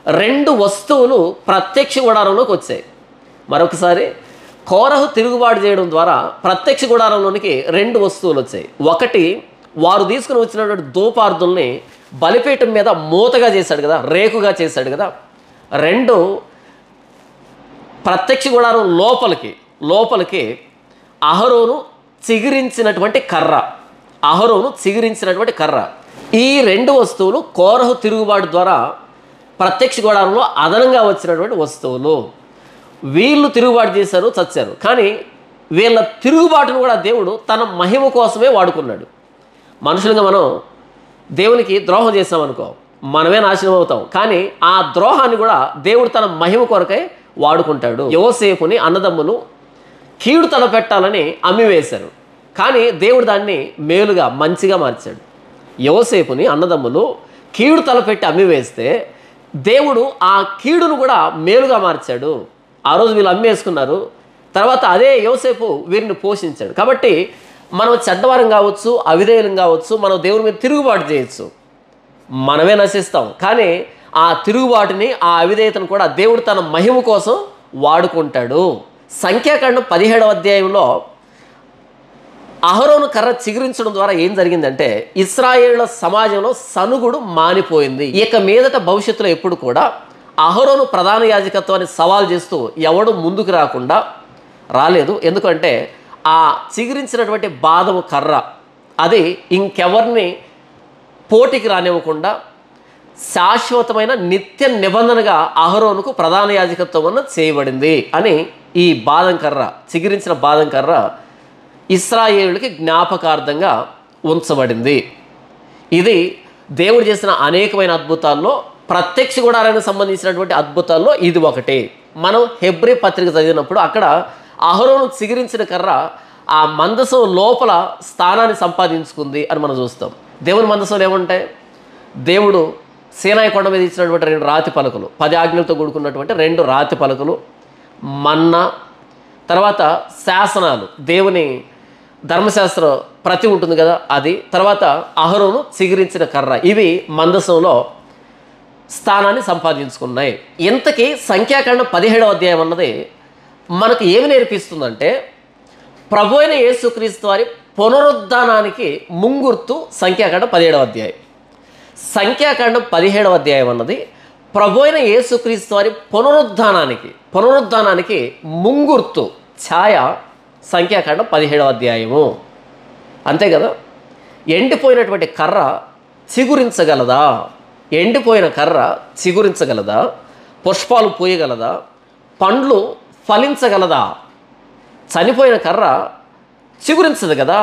2 వస్తువులు ప్రత్యక్ష గుడారంలోకి వచ్చాయి. మరొకసారి, కోరహు తిరుగుబాటు చేయడం ద్వారా ప్రత్యక్ష గుడారంలోనికి 2 వస్తువులు వచ్చాయి. ఒకటి, వారు తీసుకుని వచ్చినటువంటి ధూపార్ధుల్ని బలిపీఠం మీద మూతగా చేశాడు కదా, రేకుగా చేశాడు కదా. 2, ప్రత్యక్ష గుడారం లోపలికి అహరోను చిగురించినటువంటి కర్ర. ఈ 2 వస్తువులు కోరహు తిరుగుబాటు ద్వారా ప్రత్యక్ష గుడారంలో అదనంగా వచ్చినటువంటి వస్తువులు. వీళ్ళు తిరుగుబాటు చేశారు, చచ్చారు. కానీ వీళ్ళ తిరుగుబాటును కూడా దేవుడు తన మహిమ కోసమే వాడుకున్నాడు. మనుషులుగా మనం దేవునికి ద్రోహం చేసామనుకో, మనమే నాశనం అవుతాం. కానీ ఆ ద్రోహాన్ని కూడా దేవుడు తన మహిమ కొరకై వాడుకుంటాడు. యోసేపుని అన్నదమ్ములు కీడు తలపెట్టాలని అమ్మివేశారు, కానీ దేవుడు దాన్ని మేలుగా, మంచిగా మార్చాడు. యోసేపుని అన్నదమ్ములు కీడు తలపెట్టి అమ్మివేస్తే దేవుడు ఆ కీడును కూడా మేలుగా మార్చాడు. ఆ రోజు వీళ్ళు అమ్మేసుకున్నారు, తర్వాత అదే యోసేపు వీరిని పోషించాడు. కాబట్టి మనం చెడ్డవారం కావచ్చు, అవిధేయులం కావచ్చు, మనం దేవుని మీద తిరుగుబాటు చేయొచ్చు, మనమే నశిస్తాం. కానీ ఆ తిరుగుబాటుని, ఆ అవిధేయతను కూడా దేవుడు తన మహిమ కోసం వాడుకుంటాడు. సంఖ్యాకాండం 17వ అధ్యాయంలో అహరోను కర్ర చిగురించడం ద్వారా ఏం జరిగిందంటే, ఇశ్రాయేలుల సమాజంలో సనుగుడు మానిపోయింది. ఇక మీదట భవిష్యత్తులో ఎప్పుడు కూడా అహరోను ప్రధాన యాజకత్వాన్ని సవాల్ చేస్తూ ఎవడు ముందుకు రాలేదు. ఎందుకంటే ఆ చిగురించినటువంటి బాదము కర్ర అది ఇంకెవరిని పోటీకి రానివ్వకుండా శాశ్వతమైన నిత్య నిబంధనగా అహరోనుకు ప్రధాన యాజకత్వం చేయబడింది అని ఈ బాదం కర్ర, చిగురించిన బాదం కర్ర ఇశ్రాయేలుకి జ్ఞాపకార్థంగా ఉంచబడింది. ఇది దేవుడు చేసిన అనేకమైన అద్భుతాల్లో, ప్రత్యక్ష గుడారానికి సంబంధించినటువంటి అద్భుతాల్లో ఇది ఒకటి. మనం హెబ్రీ పత్రిక చదివినప్పుడు అక్కడ అహరోను చిగురించిన కర్ర ఆ మందసం లోపల స్థానాన్ని సంపాదించుకుంది అని మనం చూస్తాం. దేవుని మందసంలో ఏముంటాయి? దేవుడు సీనాయి కొండ మీద ఇచ్చినటువంటి 2 రాతి పలకలు, 10 ఆజ్ఞలతో కూడుకున్నటువంటి 2 రాతి పలకలు, మన్నా, తర్వాత శాసనాలు, దేవుని ధర్మశాస్త్ర ప్రతి ఉంటుంది కదా అది, తర్వాత అహరోను చిగురించిన కర్ర, ఇవి మందసంలో స్థానాన్ని సంపాదించుకున్నాయి. ఇంతకీ సంఖ్యాకాండం 17వ అధ్యాయం అన్నది మనకు ఏమి నేర్పిస్తుందంటే, ప్రభు అయిన యేసుక్రీస్తు వారి పునరుద్ధానానికి ముంగుర్తు సంఖ్యాకాండం 17వ అధ్యాయం. సంఖ్యాకాండం 17వ అధ్యాయం అన్నది ప్రభు అయిన యేసుక్రీస్తు వారి పునరుద్ధానానికి ముంగుర్తు, ఛాయ సంఖ్యాకాండం 17వ అధ్యాయము. అంతే కదా. ఎండిపోయినటువంటి కర్ర చిగురించగలదా? ఎండిపోయిన కర్ర చిగురించగలదా? పుష్పాలు పూయగలదా? పండ్లు ఫలించగలదా? చనిపోయిన కర్ర చిగురించదు కదా.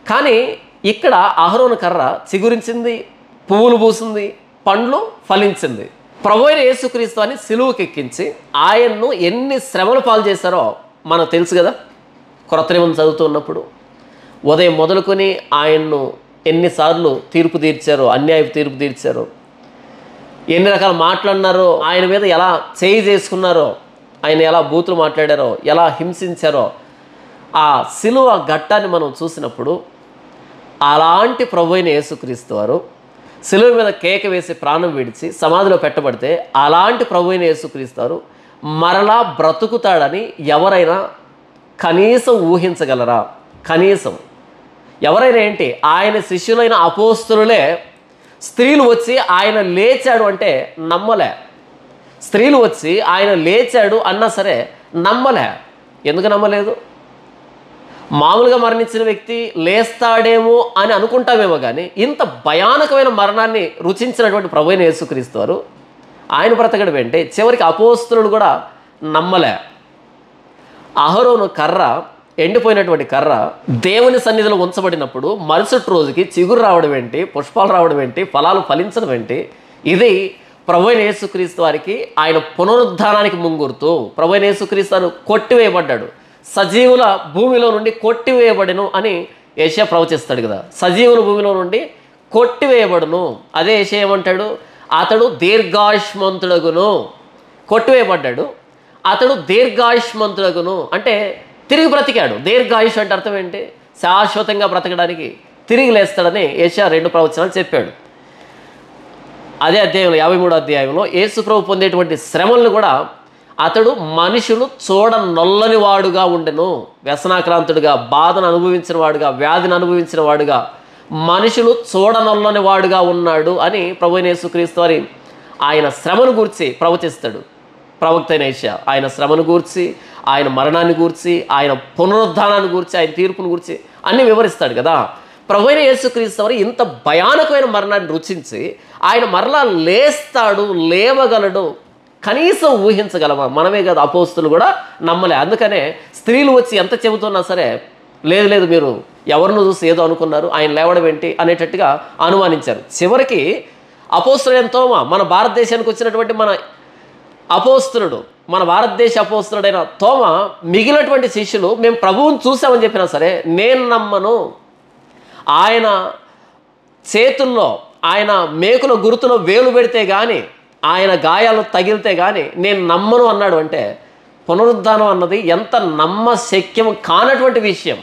కానీ ఇక్కడ అహరోను కర్ర చిగురించింది, పువ్వులు పూసింది, పండ్లు ఫలించింది. ప్రభు అయిన యేసుక్రీస్తు అని సిలువకెక్కించి ఆయన్ను ఎన్ని శ్రమల పాలు చేశారో మనకు తెలుసు కదా. క్రొత్త నిబంధన చదువుతున్నప్పుడు ఉదయం మొదలుకొని ఆయన్ను ఎన్నిసార్లు తీర్పు తీర్చారో, అన్యాయపు తీర్పు తీర్చారో, ఎన్ని రకాల మాట్లాడినారో, ఆయన మీద ఎలా చేయి చేసుకున్నారో, ఆయన ఎలా బూతులు మాట్లాడారో, ఎలా హింసించారో, ఆ సిలువ ఘట్టాన్ని మనం చూసినప్పుడు అలాంటి ప్రభు అయిన యేసుక్రీస్తు వారు సిలువ మీద కేక వేసి ప్రాణం విడిచి సమాధిలో పెట్టబడితే అలాంటి ప్రభు అయిన యేసుక్రీస్తు వారు మరలా బ్రతుకుతాడని ఎవరైనా కనీసం ఊహించగలరా? కనీసం ఎవరైనా ఏంటి, ఆయన శిష్యులైన అపోస్తలులే స్త్రీలు వచ్చి ఆయన లేచాడు అంటే నమ్మలే. స్త్రీలు వచ్చి ఆయన లేచాడు అన్నా సరే నమ్మలే. ఎందుకు నమ్మలేదు? మామూలుగా మరణించిన వ్యక్తి లేస్తాడేమో అని అనుకుంటామేమో కానీ ఇంత భయానకమైన మరణాన్ని రుచించినటువంటి ప్రభువైన యేసుక్రీస్తు వారు ఆయన బ్రతకడం ఏంటి? చివరికి అపోస్తలులు కూడా నమ్మలే. అహరోను కర్ర, ఎండిపోయినటువంటి కర్ర దేవుని సన్నిధిలో ఉంచబడినప్పుడు మరుసటి రోజుకి చిగురు రావడం ఏంటి, పుష్పాలు రావడం ఏంటి, ఫలాలు ఫలించడం ఏంటి? ఇది ప్రభువైన యేసుక్రీస్తు వారికి ఆయన పునరుద్ధానానికి ముంగుర్తు. ప్రభువైన యేసుక్రీస్తు వారు కొట్టివేయబడ్డాడు, సజీవుల భూమిలో నుండి కొట్టివేయబడును అని యెషయా ప్రవచిస్తాడు కదా. సజీవుల భూమిలో నుండి కొట్టివేయబడును. అదే యెషయా ఏమంటాడు? అతడు దీర్ఘాయుష్మంతుడగును. కొట్టివేయబడ్డాడు, అతడు దీర్ఘాయుష్మంతుడగును అంటే తిరిగి బ్రతికాడు. దీర్ఘాయుష్ అంటే అర్థం ఏంటి? శాశ్వతంగా బ్రతకడానికి తిరిగి లేస్తాడని యెషయా 2 ప్రవచనాలు చెప్పాడు. అదే అధ్యాయంలో 53వ అధ్యాయంలో యేసు ప్రభు పొందేటువంటి శ్రమలను కూడా అతడు మనుషులు చూడనొల్లని వాడుగా ఉండెను. వ్యసనాక్రాంతుడిగా, బాధను అనుభవించిన వాడుగా, వ్యాధిని అనుభవించిన వాడుగా, మనుషులు చూడనొల్లని వాడుగా ఉన్నాడు అని ప్రభువైన యేసుక్రీస్తు వారి ఆయన శ్రమను గూర్చి ప్రవచిస్తాడు ప్రవక్త అయిన యెషయా. ఆయన శ్రమను గూర్చి, ఆయన మరణాన్ని గూర్చి, ఆయన పునరుద్ధానాన్ని గూర్చి, ఆయన తీర్పును గూర్చి అన్నీ వివరిస్తాడు కదా. ప్రభువైన యేసుక్రీస్తు వారు ఇంత భయానకమైన మరణాన్ని రుచించి ఆయన మరలా లేస్తాడు, లేవగలడు, కనీసం ఊహించగలమా? మనమే కదా, అపోస్తులు కూడా నమ్మలే. అందుకనే స్త్రీలు వచ్చి ఎంత చెబుతున్నా సరే లేదు లేదు, మీరు ఎవరిని చూసి ఏదో అనుకున్నారు, ఆయన లేవడం ఏంటి అనేటట్టుగా అనుమానించారు. చివరికి అపోస్తులైన తోమా, మన భారతదేశానికి వచ్చినటువంటి మన అపోస్తులుడు, మన భారతదేశ అపోస్తులుడైన తోమా, మిగిలినటువంటి శిష్యులు మేము ప్రభువుని చూసామని చెప్పినా సరే నేను నమ్మను, ఆయన చేతుల్లో, ఆయన మేకుల గుర్తులో వేలు పెడితే కానీ, ఆయన గాయాలు తగిలితే కానీ నేను నమ్మను అన్నాడు. అంటే పునరుద్ధానం అన్నది ఎంత నమ్మశక్యం కానటువంటి విషయం.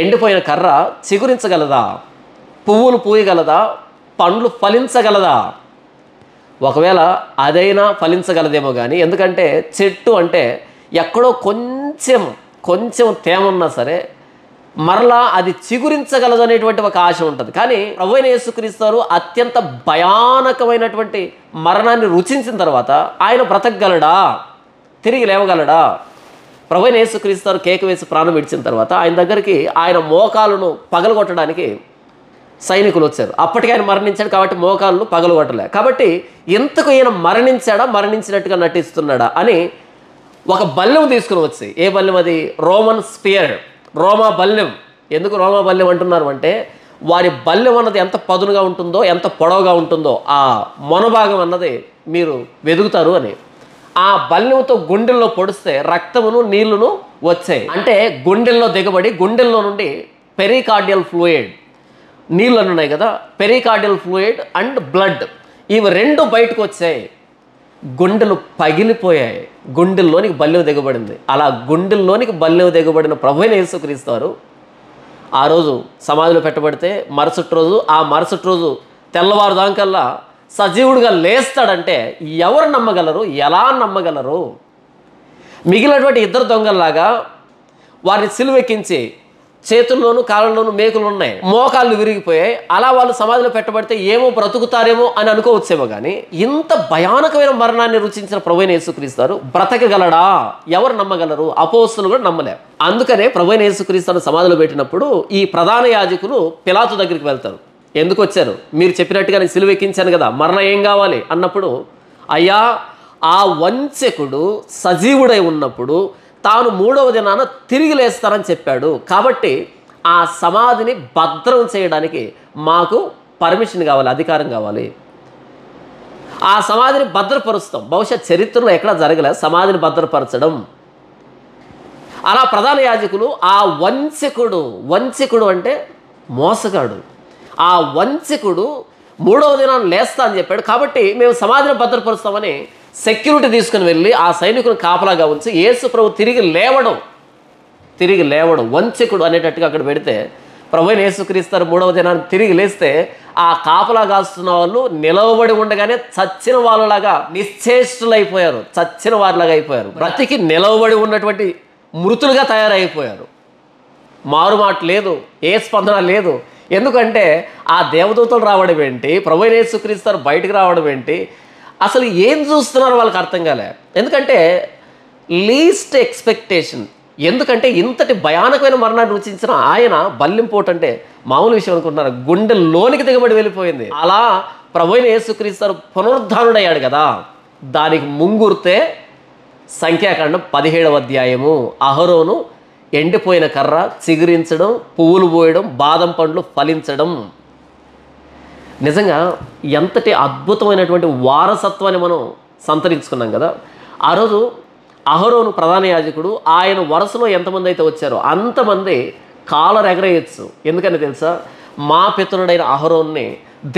ఎండిపోయిన కర్ర చిగురించగలదా? పువ్వులు పూయగలదా? పండ్లు ఫలించగలదా? ఒకవేళ అదైనా ఫలించగలదేమో కానీ, ఎందుకంటే చెట్టు అంటే ఎక్కడో కొంచెం తేమ ఉన్నా సరే మరలా అది చిగురించగలదు అనేటువంటి ఒక ఆశ ఉంటుంది. కానీ ప్రభువైన యేసుక్రీస్తు వారు అత్యంత భయానకమైనటువంటి మరణాన్ని రుచించిన తర్వాత ఆయన బ్రతకగలడా? తిరిగి లేవగలడా? ప్రభువైన యేసుక్రీస్తు వారు కేక వేసి ప్రాణం విడిచిన తర్వాత ఆయన దగ్గరికి ఆయన మోకాలను పగలగొట్టడానికి సైనికులు వచ్చారు. అప్పటికి ఆయన మరణించాడు కాబట్టి మోకాలను పగలగొట్టలే. కాబట్టి ఇంతకు ఈయన మరణించినట్టుగా నటిస్తున్నాడా అని ఒక బల్లెం తీసుకుని వచ్చి, ఏ బల్లెం అది? రోమన్ స్పియర్, రోమా బల్లెం. ఎందుకు రోమా బల్లెం అంటున్నారు అంటే వారి బల్లెం అన్నది ఎంత పదునుగా ఉంటుందో, ఎంత పొడవుగా ఉంటుందో ఆ మొనభాగం అన్నది మీరు వెదుగుతారు అని. ఆ బల్లెంతో గుండెల్లో పొడిస్తే రక్తమును నీళ్లును వచ్చాయి. అంటే గుండెల్లో దిగబడి గుండెల్లో నుండి పెరికార్డియల్ ఫ్లూయిడ్, నీళ్ళు ఉన్నాయి కదా, పెరికార్డియల్ ఫ్లూయిడ్ అండ్ బ్లడ్, ఇవి 2 బయటకు వచ్చాయి. గుండెలు పగిలిపోయాయి, గుండెల్లోనికి బల్లెం దిగబడింది. అలా గుండెల్లోనికి బల్లెం దిగబడిన ప్రభువైన యేసుక్రీస్తు వారు ఆ రోజు సమాధిలో పెట్టబడితే మరుసటి రోజు తెల్లవారుదాకల్లా సజీవుడిగా లేస్తాడంటే ఎవరు నమ్మగలరు? ఎలా నమ్మగలరు? మిగిలినటువంటి 2 దొంగల్లాగా వారిని సిలువెక్కించి చేతుల్లోనూ కాళ్ళలోనూ మేకులు ఉన్నాయి, మోకాళ్ళు విరిగిపోయాయి. అలా వాళ్ళు సమాధిలో పెట్టబడితే ఏమో బ్రతుకుతారేమో అని అనుకోవచ్చేమో కానీ ఇంత భయానకమైన మరణాన్ని రుచించిన ప్రభువైన యేసుక్రీస్తు వారు బ్రతకగలడా? ఎవరు నమ్మగలరు? అపోస్తులు కూడా నమ్మలేరు. అందుకనే ప్రభువైన యేసుక్రీస్తు వారు సమాధిలో పెట్టినప్పుడు ఈ ప్రధాన యాజకులు పిలాతు దగ్గరికి వెళ్తారు. ఎందుకు వచ్చారు? మీరు చెప్పినట్టుగా నేను సిలువ ఎక్కించాను కదా, మరణం ఏం కావాలి అన్నప్పుడు, అయ్యా ఆ వంచకుడు సజీవుడై ఉన్నప్పుడు తాను 3వ దినాన తిరిగి లేస్తానని చెప్పాడు. కాబట్టి ఆ సమాధిని భద్రం చేయడానికి మాకు పర్మిషన్ కావాలి, అధికారం కావాలి. ఆ సమాధిని భద్రపరుస్తాం. బహుశా చరిత్రలో ఎక్కడా జరగలేదు సమాధిని భద్రపరచడం. అలా ప్రధాన యాజకులు ఆ వంచకుడు అంటే మోసగాడు, ఆ వంచకుడు 3వ దినాన్ని లేస్తా అని చెప్పాడు. కాబట్టి మేము సమాధిని భద్రపరుస్తామని సెక్యూరిటీ తీసుకుని వెళ్ళి ఆ సైనికులను కాపలాగా ఉంచి యేసు ప్రభు తిరిగి లేవడం వంచకుడు అనేటట్టుగా అక్కడ పెడితే ప్రభువైన యేసుక్రీస్తు 3వ దినాన్ని తిరిగి లేస్తే ఆ కాపలా కాస్తున్న వాళ్ళు నిలవబడి ఉండగానే చచ్చిన వాళ్ళలాగా నిశ్చేష్టులైపోయారు, చచ్చిన వారిలాగా అయిపోయారు. బ్రతికి నిలవబడి ఉన్నటువంటి మృతులుగా తయారైపోయారు. మారుమాట లేదు, ఏ స్పందన లేదు. ఎందుకంటే ఆ దేవదూతలు రావడం ఏంటి, ప్రభువైన యేసుక్రీస్తు బయటకు రావడం ఏంటి, అసలు ఏం చూస్తున్నారో వాళ్ళకి అర్థం కాలే. ఎందుకంటే లీస్ట్ ఎక్స్పెక్టేషన్, ఎందుకంటే ఇంతటి భయానకమైన మరణాన్ని రుచించిన ఆయన బల్లింపోటు అంటే మామూలు విషయం అనుకుంటున్నారు, గుండెల్లోనికి దిగబడి వెళ్ళిపోయింది. అలా ప్రభువైన యేసుక్రీస్తు పునరుద్ధానుడయ్యాడు కదా, దానికి ముంగుర్తే సంఖ్యాకాండం 17వ అధ్యాయము. అహరోను ఎండిపోయిన కర్ర చిగురించడం, పువ్వులు పోయడం, బాదం పండ్లు ఫలించడం. నిజంగా ఎంతటి అద్భుతమైనటువంటి వారసత్వాన్ని మనం సంతరించుకున్నాం కదా. ఆ రోజు అహరోను ప్రధాన యాజకుడు, ఆయన వరుసలో ఎంతమంది అయితే వచ్చారో అంతమంది కాలర్ ఎగరేయచ్చు. ఎందుకని తెలుసా? మా పితరుడైన అహరోన్ని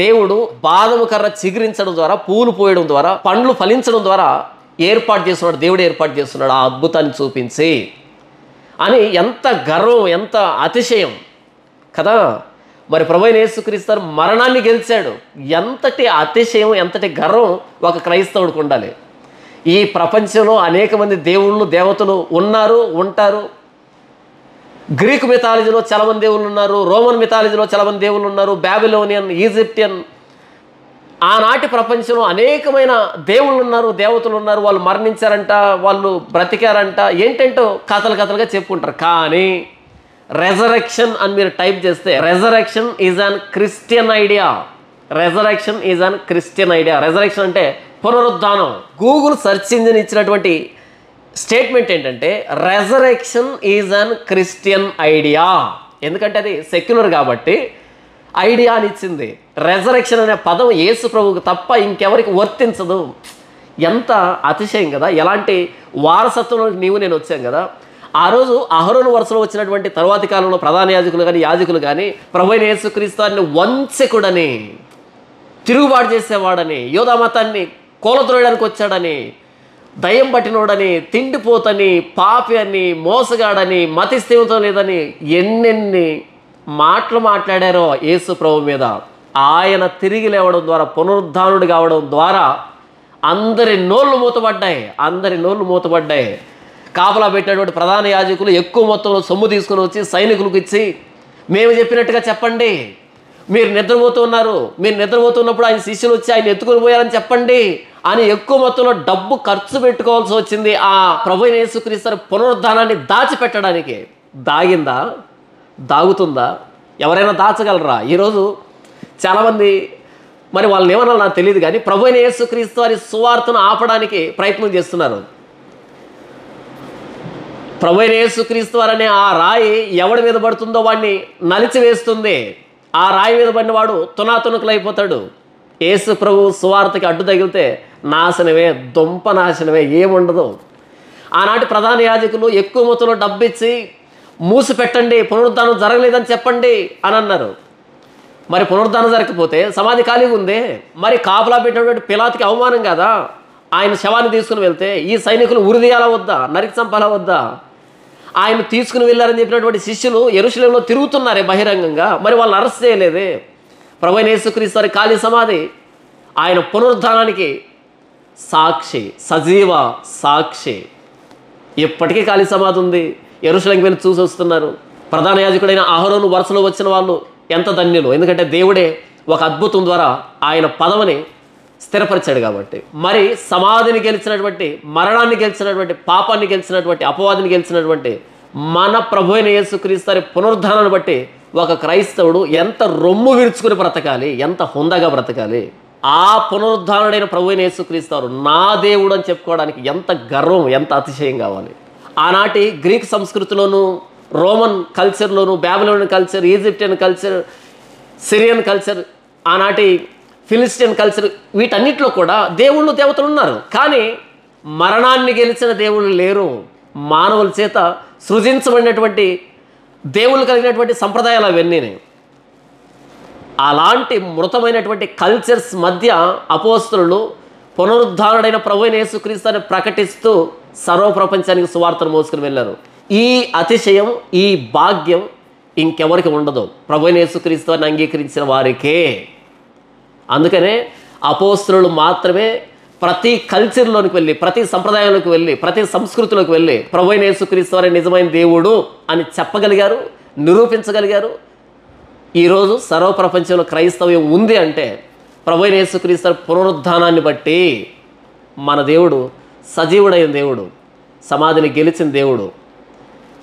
దేవుడు బాదము కర్ర చిగురించడం ద్వారా, పూలు పోయడం ద్వారా, పండ్లు ఫలించడం ద్వారా ఏర్పాటు చేస్తున్నాడు, దేవుడు ఏర్పాటు చేస్తున్నాడు ఆ అద్భుతాన్ని చూపించి అని. ఎంత గర్వం, ఎంత అతిశయం కదా. మరి ప్రభువైన యేసుక్రీస్తు మరణాన్ని గెలిచాడు. ఎంతటి అతిశయం, ఎంతటి గర్వం ఒక క్రైస్తవుడికి ఉండాలి. ఈ ప్రపంచంలో అనేక మంది దేవుళ్ళు, దేవతలు ఉన్నారు, ఉంటారు. గ్రీకు మిథాలజీలో చాలామంది దేవుళ్ళు ఉన్నారు, రోమన్ మిథాలజీలో చాలామంది దేవుళ్ళు ఉన్నారు, బాబిలోనియన్, ఈజిప్టియన్, ఆనాటి ప్రపంచంలో అనేకమైన దేవుళ్ళు ఉన్నారు, దేవతలు ఉన్నారు. వాళ్ళు మరణించారంట, వాళ్ళు బ్రతికారంట, ఏంటంటో కథలుగా చెప్పుకుంటారు. కానీ రెజరెక్షన్ అని మీరు టైప్ చేస్తే resurrection is an Christian idea. Resurrection is an Christian idea. Resurrection అంటే పునరుద్ధానం. గూగుల్ సెర్చ్ ఇంజిన్ ఇచ్చినటువంటి స్టేట్మెంట్ ఏంటంటే resurrection is an Christian idea. ఎందుకంటే అది సెక్యులర్ కాబట్టి ఐడియా అని ఇచ్చింది. రెజరెక్షన్ అనే పదం యేసు ప్రభువుకు తప్ప ఇంకెవరికి వర్తించదు. ఎంత అతిశయం కదా. ఎలాంటి వారసత్వంలో నీవు నేను వచ్చాం కదా. ఆ రోజు అహరోను వరుసలో వచ్చినటువంటి తరువాతి కాలంలో ప్రధాన యాజకులు కానీ, యాజకులు కానీ ప్రభువైన యేసుక్రీస్తుని వంచకుడని, తిరుగుబాటు చేసేవాడని, యోధా మతాన్ని కూలద్రోయడానికి వచ్చాడని, దయ్యం పట్టినోడని, తిండిపోతని, పాపి అని, మోసగాడని, మతిస్థిమితం లేదని ఎన్నెన్ని మాటలు మాట్లాడారో యేసు ప్రభు మీద. ఆయన తిరిగి లేవడం ద్వారా, పునరుద్ధానుడు కావడం ద్వారా అందరి నోళ్ళు మూతపడ్డాయి. కాపలా పెట్టినటువంటి ప్రధాన యాజకులు ఎక్కువ మొత్తంలో సొమ్ము తీసుకుని వచ్చి సైనికులకు ఇచ్చి, మేము చెప్పినట్టుగా చెప్పండి, మీరు నిద్రపోతున్నప్పుడు ఆయన శిష్యులు వచ్చి ఆయన ఎత్తుకుని పోయారని చెప్పండి అని ఎక్కువ మొత్తంలో డబ్బు ఖర్చు పెట్టుకోవాల్సి వచ్చింది ఆ ప్రభువైన యేసుక్రీస్తు పునరుద్ధానాన్ని దాచిపెట్టడానికి. దాగుతుందా? ఎవరైనా దాచగలరా? ఈరోజు చాలామంది, మరి వాళ్ళని ఏమన్నా నాకు తెలియదు కానీ, ప్రభువైన యేసుక్రీస్తు వారి సువార్తను ఆపడానికి ప్రయత్నం చేస్తున్నారు. ప్రభువైన యేసుక్రీస్తు వారనే ఆ రాయి ఎవడి మీద పడుతుందో వాడిని నలిచివేస్తుంది. ఆ రాయి మీద పడిన వాడు తునాతునకులైపోతాడు. యేసు ప్రభు సువార్తకి అడ్డు తగిలితే నాశనమే, దుంప నాశనమే, ఏముండదు. ఆనాటి ప్రధాన యాజకులు ఎక్కువ మొత్తంలో డబ్బిచ్చి మూసి పెట్టండి, పునరుద్ధానం జరగలేదని చెప్పండి అని అన్నారు. మరి పునరుద్ధానం జరగకపోతే సమాధి ఖాళీగా ఉంది. మరి కాపలా పెట్టినటువంటి పిలాతుకి అవమానం కదా. ఆయన శవాన్ని తీసుకుని వెళ్తే ఈ సైనికులు ఉరిదీయాలా వద్దా, నరికి చంపాలా వద్దా? ఆయన తీసుకుని వెళ్ళారని చెప్పినటువంటి శిష్యులు యెరూషలేములో తిరుగుతున్నారే బహిరంగంగా, మరి వాళ్ళని అరెస్ట్ చేయలేదే. ప్రభువైన యేసుక్రీస్తు వారి ఖాళీ సమాధి ఆయన పునరుద్ధానానికి సాక్షి, సజీవ సాక్షి. ఇప్పటికీ ఖాళీ సమాధి ఉంది. యెరూషలేముకి వెళ్ళి చూసి వస్తున్నారు. ప్రధాన యాజకుడైన అహరోను వరుసలో వచ్చిన వాళ్ళు ఎంత ధన్యులు. ఎందుకంటే దేవుడే ఒక అద్భుతం ద్వారా ఆయన పదవిని స్థిరపరిచాడు కాబట్టి. మరి సమాధిని గెలిచినటువంటి, మరణాన్ని గెలిచినటువంటి, పాపాన్ని గెలిచినటువంటి, అపవాదిని గెలిచినటువంటి మన ప్రభువైన యేసుక్రీస్తు పునరుద్ధానాన్ని బట్టి ఒక క్రైస్తవుడు ఎంత రొమ్ము విరుచుకుని బ్రతకాలి, ఎంత హుందాగా బ్రతకాలి. ఆ పునరుద్ధానుడైన ప్రభువైన యేసుక్రీస్తు నా దేవుడు అని చెప్పుకోవడానికి ఎంత గర్వం, ఎంత అతిశయం కావాలి. ఆనాటి గ్రీక్ సంస్కృతిలోను, రోమన్ కల్చర్లోను, Babylonian culture, Egyptian culture, Syrian culture, ఆనాటి ఫిలిస్టియన్ కల్చర్, వీటన్నిటిలో కూడా దేవుళ్ళు, దేవతలు ఉన్నారు. కానీ మరణాన్ని గెలిచిన దేవుళ్ళు లేరు. మానవుల చేత సృజించబడినటువంటి దేవుళ్ళు కలిగినటువంటి సంప్రదాయాలు అవన్నీ. అలాంటి మృతమైనటువంటి కల్చర్స్ మధ్య అపోస్తలులు పునరుద్ధానుడైన ప్రభువైన యేసుక్రీస్తుని ప్రకటిస్తూ సర్వప్రపంచానికి సువార్తను మోసుకుని వెళ్ళారు. ఈ అతిశయం, ఈ భాగ్యం ఇంకెవరికి ఉండదు, ప్రభువైన యేసుక్రీస్తుని అంగీకరించిన వారికే. అందుకనే అపోస్తలులు మాత్రమే ప్రతి కల్చర్లోనికి వెళ్ళి, ప్రతి సంప్రదాయంలోకి వెళ్ళి, ప్రతి సంస్కృతిలోకి వెళ్ళి ప్రభువైన యేసుక్రీస్తు వారే నిజమైన దేవుడు అని చెప్పగలిగారు, నిరూపించగలిగారు. ఈరోజు సర్వప్రపంచంలో క్రైస్తవ్యం ఉంది అంటే ప్రభువైన యేసుక్రీస్తు పునరుద్ధానాన్ని బట్టి. మన దేవుడు సజీవుడైన దేవుడు, సమాధిని గెలిచిన దేవుడు.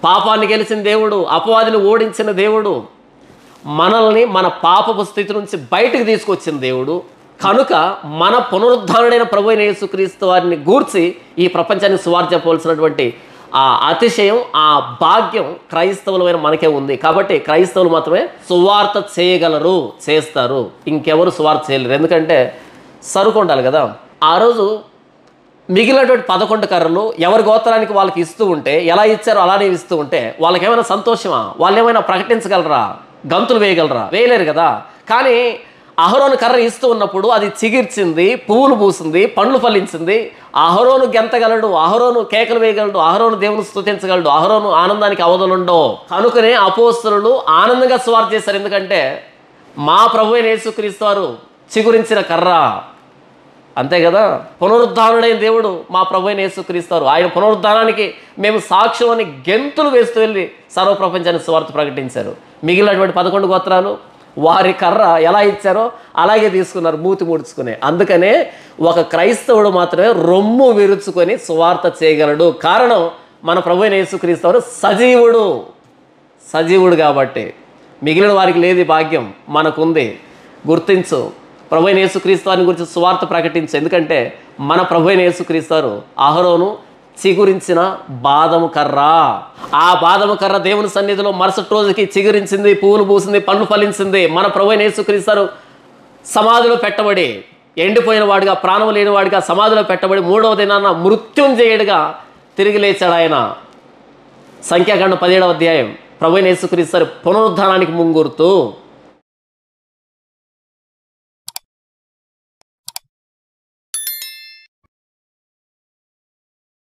పాపాన్ని గెలిచిన దేవుడు, అపవాదిని ఓడించిన దేవుడు, మనల్ని మన పాపపు స్థితి నుంచి బయటకు తీసుకొచ్చిన దేవుడు. కనుక మన పునరుద్ధారుడైన ప్రభువైన యేసుక్రీస్తు వారిని గూర్చి ఈ ప్రపంచానికి సువార్త చెప్పవలసినటువంటి ఆ అతిశయం, ఆ భాగ్యం క్రైస్తవులమైన మనకే ఉంది. కాబట్టి క్రైస్తవులు మాత్రమే సువార్త చేయగలరు, చేస్తారు. ఇంకెవరు సువార్త చేయలేరు. ఎందుకంటే సరుకు ఉండాలి కదా. ఆ రోజు మిగిలినటువంటి 11 కర్రలు ఎవరి గోత్రానికి వాళ్ళకి ఇస్తూ ఉంటే, ఎలా ఇచ్చారో అలానే ఇస్తూ ఉంటే వాళ్ళకి ఏమైనా సంతోషమా? వాళ్ళు ఏమైనా ప్రకటించగలరా? గంతులు వేయగలరా? వేయలేరు కదా. కానీ అహరోను కర్ర ఇస్తూ ఉన్నప్పుడు అది చిగిర్చింది, పువ్వులు పూసింది, పండ్లు ఫలించింది. అహరోను గెంతగలడు, అహరోను కేకలు వేయగలడు, అహరోను దేవుని స్తుతించగలడు, అహరోను ఆనందానికి అవధులుండో. కనుకనే అపోస్తలులు ఆనందంగా సువార్త చేశారు. ఎందుకంటే మా ప్రభువైన యేసుక్రీస్తు వారు చిగురించిన కర్ర. అంతే కదా. పునరుద్ధానుడైన దేవుడు మా ప్రభువైన యేసుక్రీస్తు వారు. ఆయన పునరుద్ధానానికి మేము సాక్ష్యం అని గెంతులు వేస్తూ వెళ్ళి సర్వప్రపంచానికి సువార్త ప్రకటించారు. మిగిలినటువంటి 11 గోత్రాలు వారి కర్ర ఎలా ఇచ్చారో అలాగే తీసుకున్నారు, మూతి ముడుచుకుని. అందుకనే ఒక క్రైస్తవుడు మాత్రమే రొమ్ము విరుచుకొని సువార్త చేయగలడు. కారణం మన ప్రభువైన యేసుక్రీస్తు వారు సజీవుడు కాబట్టి. మిగిలిన వారికి లేదు ఈ భాగ్యం, మనకుంది. గుర్తించు, ప్రభువైన యేసుక్రీస్తు వారిని గురించి సువార్త ప్రకటించు. ఎందుకంటే మన ప్రభువైన యేసుక్రీస్తు వారు అహరోను చిగురించిన బాదము కర్ర. ఆ బాదము కర్ర దేవుని సన్నిధిలో మరుసటి రోజుకి చిగురించింది, పువ్వులు పూసింది, పండ్లు ఫలించింది. మన ప్రభువైన యేసుక్రీస్తు వారు సమాధిలో పెట్టబడి, ఎండిపోయిన వాడిగా, ప్రాణం లేనివాడిగా సమాధిలో పెట్టబడి 3వ దినాన మృత్యుంజయుడిగా తిరిగి లేచాడు ఆయన. సంఖ్యాకాండం 17వ అధ్యాయం ప్రభువైన యేసుక్రీస్తు వారి పునరుద్ధానానికి ముంగుర్తు.